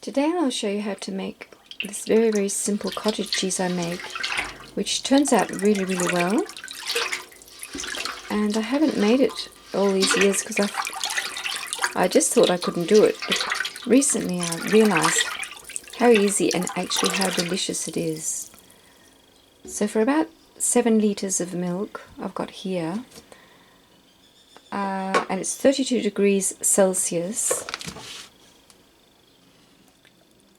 Today I'll show you how to make this very, very simple cottage cheese I make, which turns out really, really well. And I haven't made it all these years because I just thought I couldn't do it. But recently I realized how easy and actually how delicious it is. So for about 7 litres of milk I've got here, and it's 32 degrees Celsius.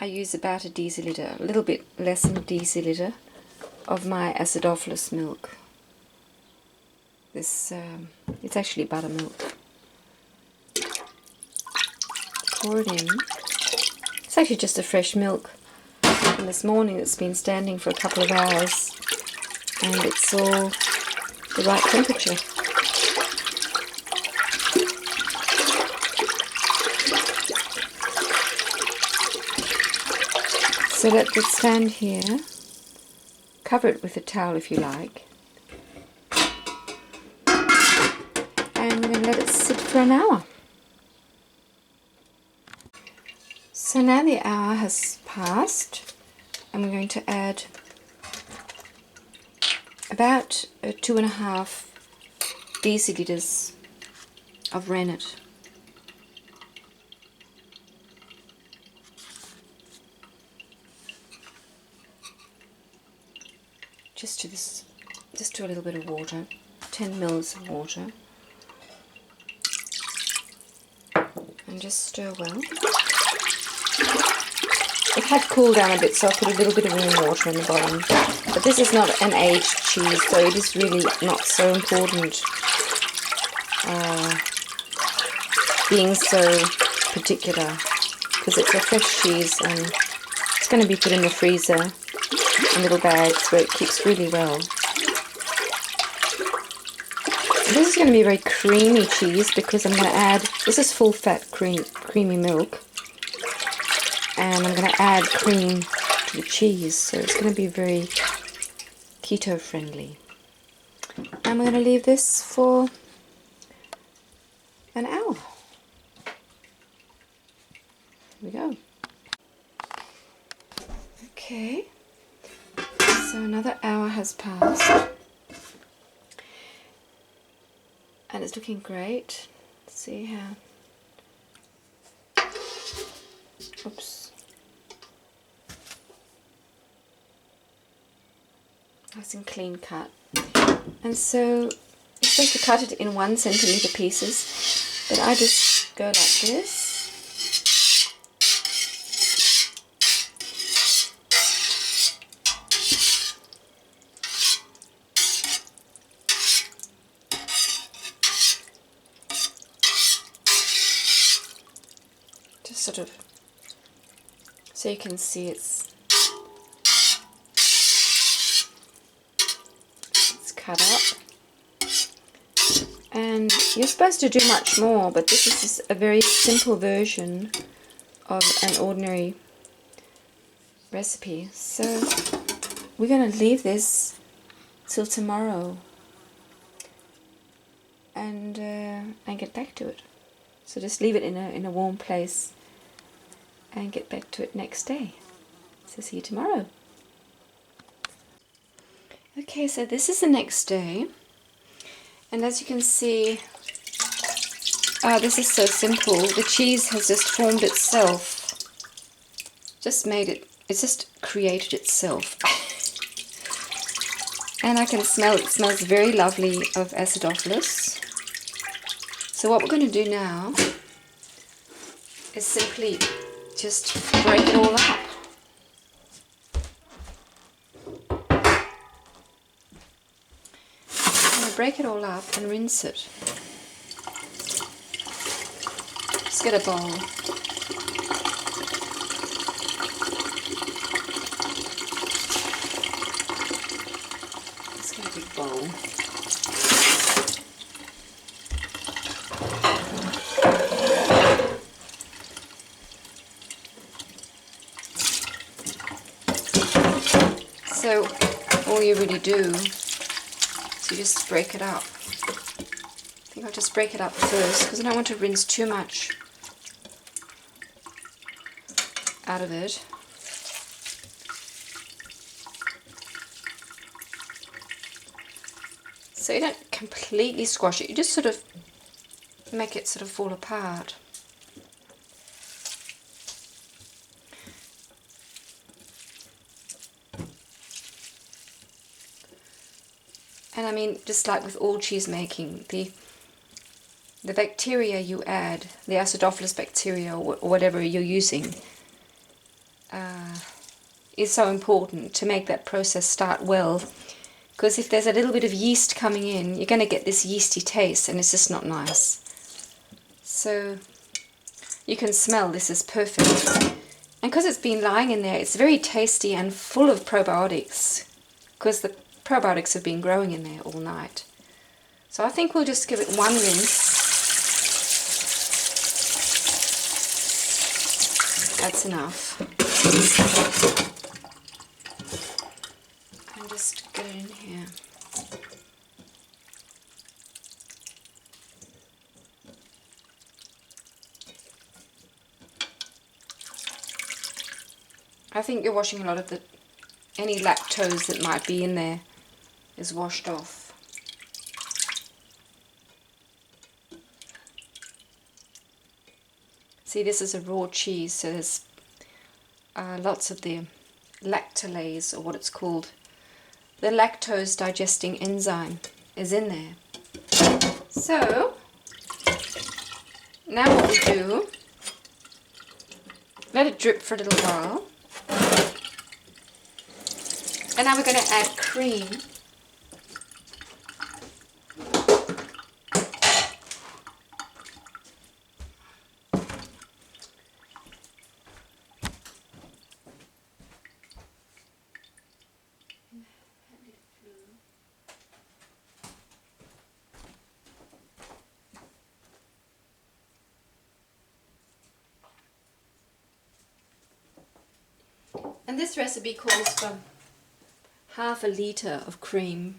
I use about a deciliter, a little bit less than a deciliter of my acidophilus milk. This it's actually buttermilk. Pour it in. It's actually just a fresh milk from this morning that's been standing for a couple of hours, and it's all the right temperature. So let it stand here. Cover it with a towel if you like, and we're going to let it sit for an hour. So now the hour has passed, and we're going to add about 2.5 deciliters of rennet. Just to a little bit of water, 10 mils of water, and just stir well. It had cooled down a bit, so I put a little bit of warm water in the bottom. But this is not an aged cheese, so it is really not so important being so particular, because it's a fresh cheese and it's going to be put in the freezer in little bags where it keeps really well. And this is going to be a very creamy cheese because I'm going to add, this is full fat creamy milk, and I'm going to add cream to the cheese, so it's going to be very keto friendly. And we're going to leave this for an hour. Here we go. Okay. So another hour has passed, and it's looking great. Let's see how. Oops. Nice and clean cut. And so you're supposed to cut it in 1 centimeter pieces, but I just go like this. Sort of, so you can see it's cut up, and you're supposed to do much more, but this is just a very simple version of an ordinary recipe. So we're going to leave this till tomorrow and get back to it. So just leave it in a warm place and get back to it next day. So see you tomorrow. Okay, so this is the next day, and as you can see, this is so simple. The cheese has just formed itself, it's just created itself. And I can smell it. It smells very lovely of acidophilus. So what we're going to do now is simply just break it all up. I'm going to break it all up and rinse it. Just get a bowl. Let's get a big bowl. So all you really do is you just break it up. I think I'll just break it up first because I don't want to rinse too much out of it. So you don't completely squash it, you just sort of make it sort of fall apart. And I mean, just like with all cheese making, the bacteria you add, the acidophilus bacteria or whatever you're using, is so important to make that process start well. Because if there's a little bit of yeast coming in, you're going to get this yeasty taste, and it's just not nice. So you can smell this is perfect. And because it's been lying in there, it's very tasty and full of probiotics, because the probiotics have been growing in there all night. So I think we'll just give it one rinse. That's enough. And just get it in here. I think you're washing a lot of any lactose that might be in there is washed off. See, this is a raw cheese, so there's lots of the lactulase, or what it's called. The lactose digesting enzyme is in there. So, now what we do, let it drip for a little while. And now we're going to add cream. And this recipe calls for half a litre of cream.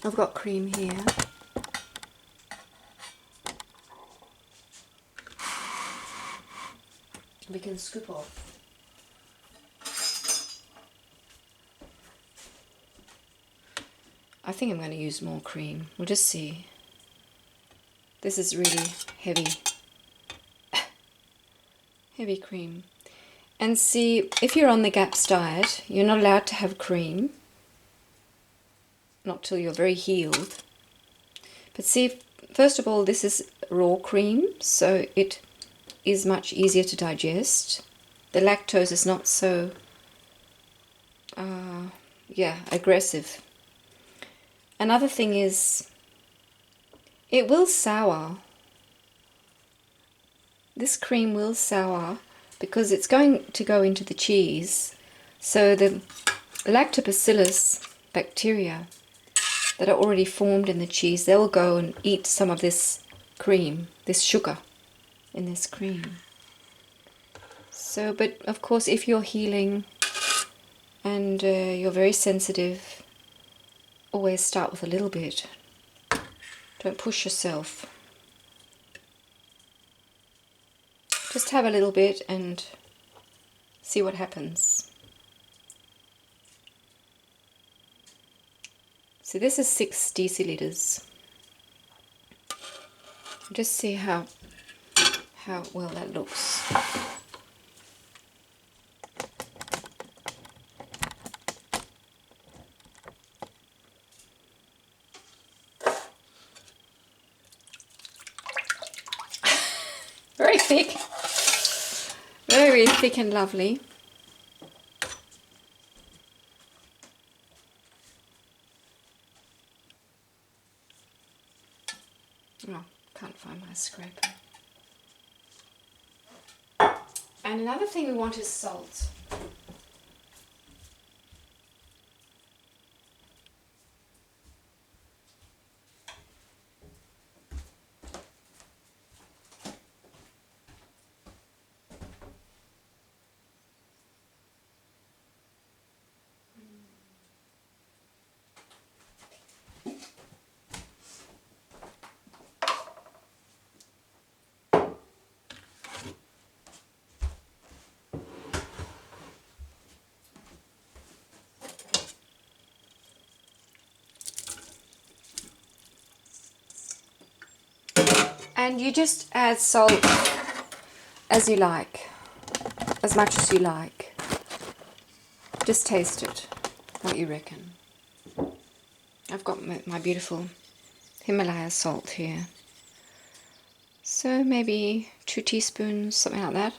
I've got cream here. We can scoop off. I think I'm going to use more cream. We'll just see. This is really heavy. Heavy cream. And see, if you're on the GAPS diet, you're not allowed to have cream. Not till you're very healed. But see, first of all, this is raw cream, so it is much easier to digest. The lactose is not so, aggressive. Another thing is, it will sour. This cream will sour because it's going to go into the cheese. So the lactobacillus bacteria that are already formed in the cheese, they will go and eat some of this cream, this sugar in this cream. So, but of course, if you're healing and you're very sensitive, always start with a little bit. Don't push yourself. Just have a little bit and see what happens. So this is 6 deciliters. Just see how well that looks. Very thick. Very thick and lovely. Oh, can't find my scraper. And another thing we want is salt. And you just add salt as you like, as much as you like. Just taste it, what you reckon. I've got my beautiful Himalaya salt here. So maybe 2 teaspoons, something like that.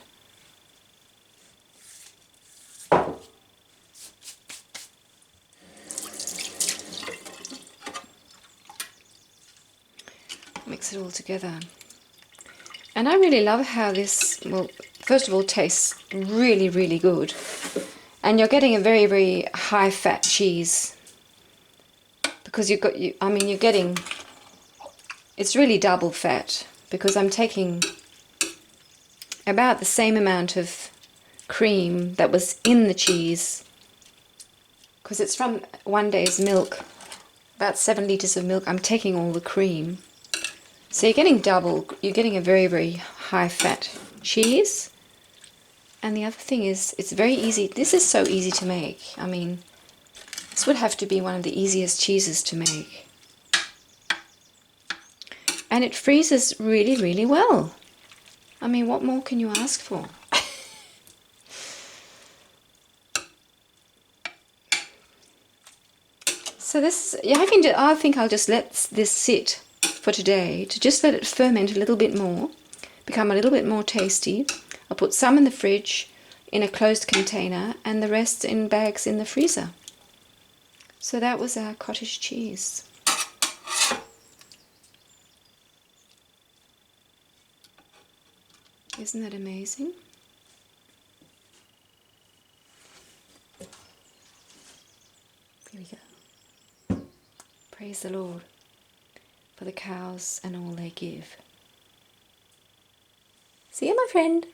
Mix it all together. And I really love how this, well, first of all, tastes really, really good. And you're getting a very, very high fat cheese. Because you've got, you're getting, it's really double fat. Because I'm taking about the same amount of cream that was in the cheese. Because it's from 1 day's milk. About 7 litres of milk. I'm taking all the cream. So you're getting double, you're getting a very, very high fat cheese. And the other thing is, it's very easy, this is so easy to make. I mean, this would have to be one of the easiest cheeses to make. And it freezes really, really well. I mean, what more can you ask for? So this, yeah, I think I'll just let this sit for today, to just let it ferment a little bit more, become a little bit more tasty. I'll put some in the fridge in a closed container and the rest in bags in the freezer. So that was our cottage cheese. Isn't that amazing? Here we go. Praise the Lord for the cows and all they give. See you, my friend.